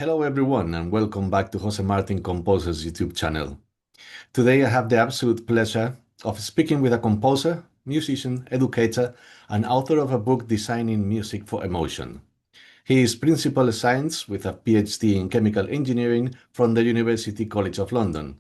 Hello everyone and welcome back to Jose Martin Composer's YouTube channel. Today I have the absolute pleasure of speaking with a composer, musician, educator and author of a book designing music for emotion. He is Principal of Science with a PhD in Chemical Engineering from the University College of London.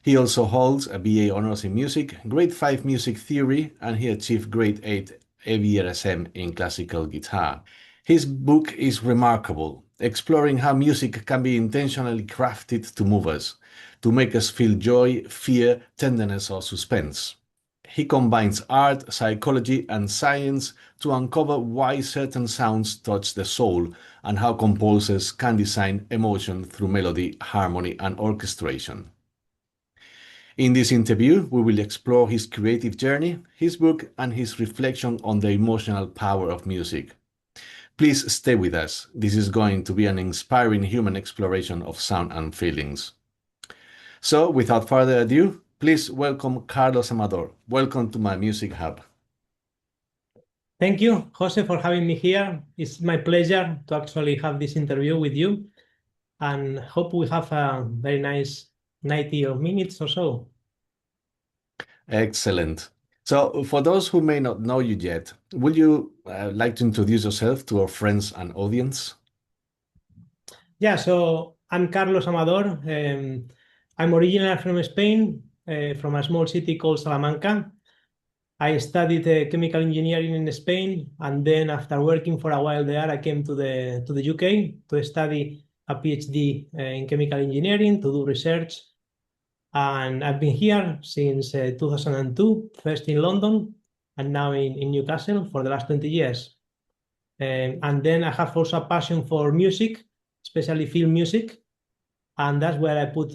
He also holds a BA Honours in Music, Grade 5 Music Theory and he achieved Grade 8 AVRSM in Classical Guitar. His book is remarkable, exploring how music can be intentionally crafted to move us, to make us feel joy, fear, tenderness or suspense. He combines art, psychology and science to uncover why certain sounds touch the soul and how composers can design emotion through melody, harmony and orchestration. In this interview, we will explore his creative journey, his book and his reflection on the emotional power of music. Please stay with us. This is going to be an inspiring human exploration of sound and feelings. So, without further ado, please welcome Carlos Amador. Welcome to my Music Hub. Thank you, Jose, for having me here. It's my pleasure to actually have this interview with you and hope we have a very nice 90 minutes or so. Excellent. So, for those who may not know you yet, would you like to introduce yourself to our friends and audience? Yeah, so I'm Carlos Amador. I'm originally from Spain, from a small city called Salamanca. I studied chemical engineering in Spain, and then after working for a while there, I came to the UK to study a PhD in chemical engineering, to do research. And I've been here since 2002, first in London and now in Newcastle for the last 20 years. And then I have also a passion for music, especially film music. And that's where I put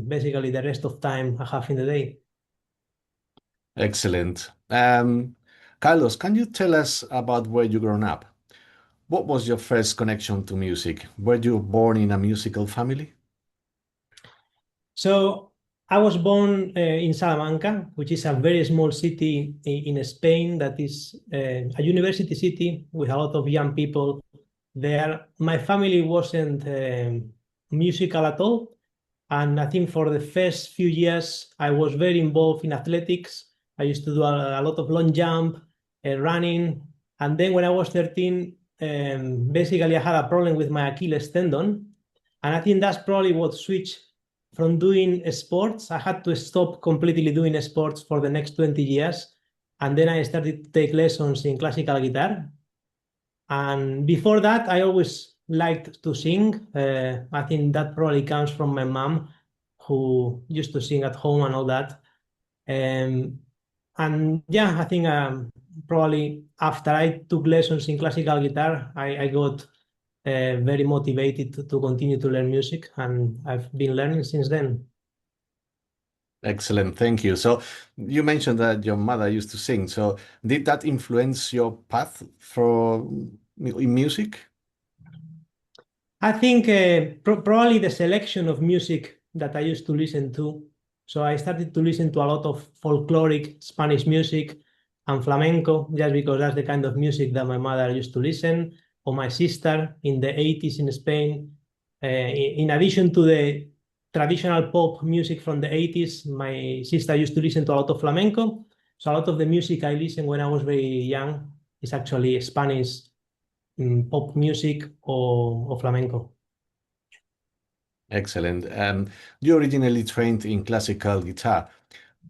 basically the rest of time I have in the day. Excellent. Carlos, can you tell us about where you grown up? What was your first connection to music? Were you born in a musical family? So I was born in Salamanca, which is a very small city in Spain that is a university city with a lot of young people there. My family wasn't musical at all. And I think for the first few years, I was very involved in athletics. I used to do a lot of long jump, running. And then when I was 13, basically I had a problem with my Achilles tendon. And I think that's probably what switched from doing sports. I had to stop completely doing sports for the next 20 years. And then I started to take lessons in classical guitar. And before that, I always liked to sing. I think that probably comes from my mom, who used to sing at home and all that. And yeah, I think probably after I took lessons in classical guitar, I got very motivated to continue to learn music, and I've been learning since then. Excellent, thank you. So you mentioned that your mother used to sing. So did that influence your path for in music? I think probably the selection of music that I used to listen to. So I started to listen to a lot of folkloric Spanish music and flamenco, just because that's the kind of music that my mother used to listen, or my sister in the 80s in Spain. In addition to the traditional pop music from the 80s, my sister used to listen to a lot of flamenco. So a lot of the music I listened when I was very young is actually Spanish pop music or flamenco. Excellent. You originally trained in classical guitar.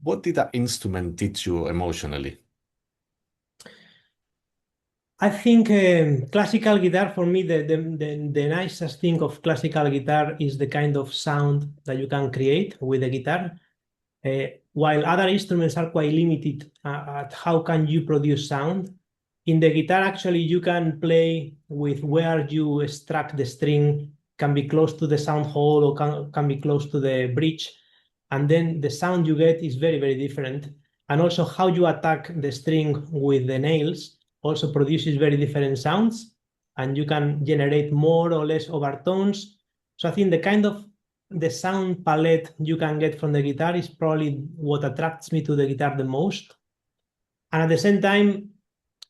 What did that instrument teach you emotionally? I think classical guitar, for me, the nicest thing of classical guitar is the kind of sound that you can create with the guitar. While other instruments are quite limited at how can you produce sound, in the guitar, actually, you can play with where you struck the string, can be close to the sound hole or can be close to the bridge. And then the sound you get is very, very different. And also how you attack the string with the nails also produces very different sounds. And you can generate more or less overtones. So I think the kind of the sound palette you can get from the guitar is probably what attracts me to the guitar the most. And at the same time,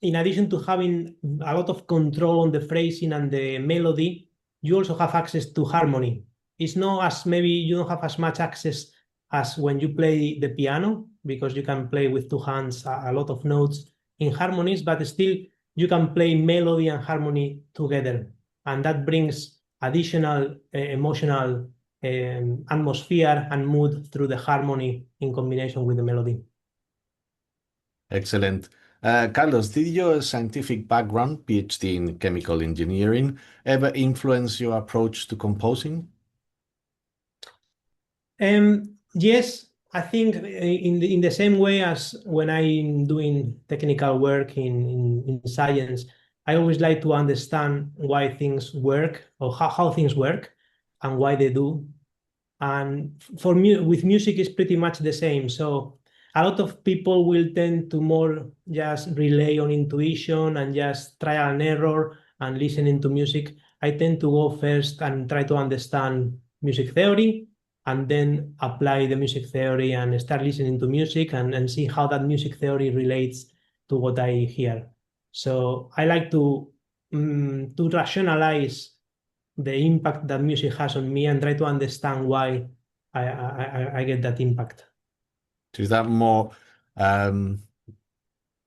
in addition to having a lot of control on the phrasing and the melody, you also have access to harmony. It's not as maybe you don't have as much access as when you play the piano, because you can play with two hands a lot of notes in harmonies, but still you can play melody and harmony together. And that brings additional emotional atmosphere and mood through the harmony in combination with the melody. Excellent. Carlos, did your scientific background, PhD in chemical engineering, ever influence your approach to composing? Yes, I think in the same way as when I'm doing technical work in science, I always like to understand why things work or how things work and why they do. And for me, with music, it's pretty much the same. So a lot of people will tend to more just rely on intuition and just trial and error and listening to music. I tend to go first and try to understand music theory and then apply the music theory and start listening to music and see how that music theory relates to what I hear. So I like to rationalize the impact that music has on me and try to understand why I get that impact. So is that more um,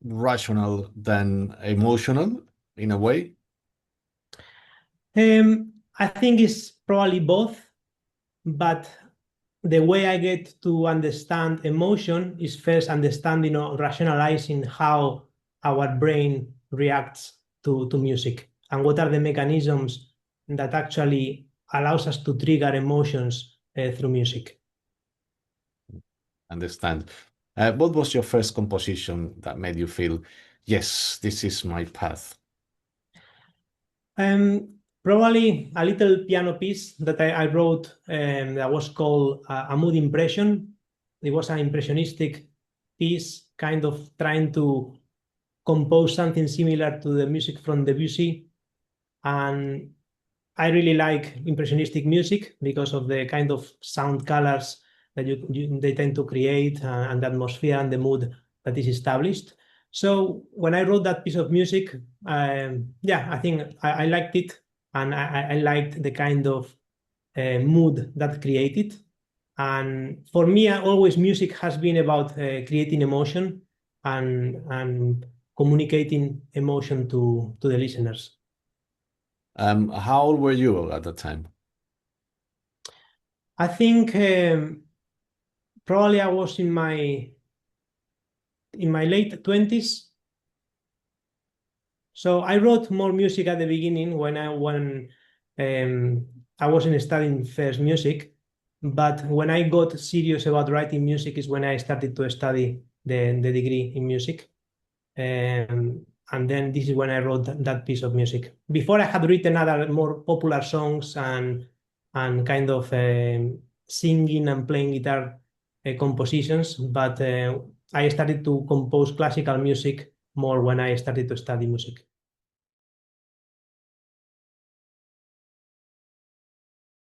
rational than emotional in a way? I think it's probably both, but the way I get to understand emotion is first understanding or rationalizing how our brain reacts to music and what are the mechanisms that actually allows us to trigger emotions through music. Understand. What was your first composition that made you feel, yes, this is my path? Probably a little piano piece that I wrote that was called a mood impression. It was an impressionistic piece, kind of trying to compose something similar to the music from Debussy. And I really like impressionistic music because of the kind of sound colors that they tend to create and the atmosphere and the mood that is established. So when I wrote that piece of music, yeah, I think I liked it and I liked the kind of mood that created. And for me, always music has been about creating emotion and communicating emotion to the listeners. How old were you at the time? I think probably I was in my late 20s. So I wrote more music at the beginning when I wasn't studying first music, but when I got serious about writing music is when I started to study the degree in music. And then this is when I wrote that piece of music. Before I had written other more popular songs and kind of singing and playing guitar compositions, but I started to compose classical music more when I started to study music.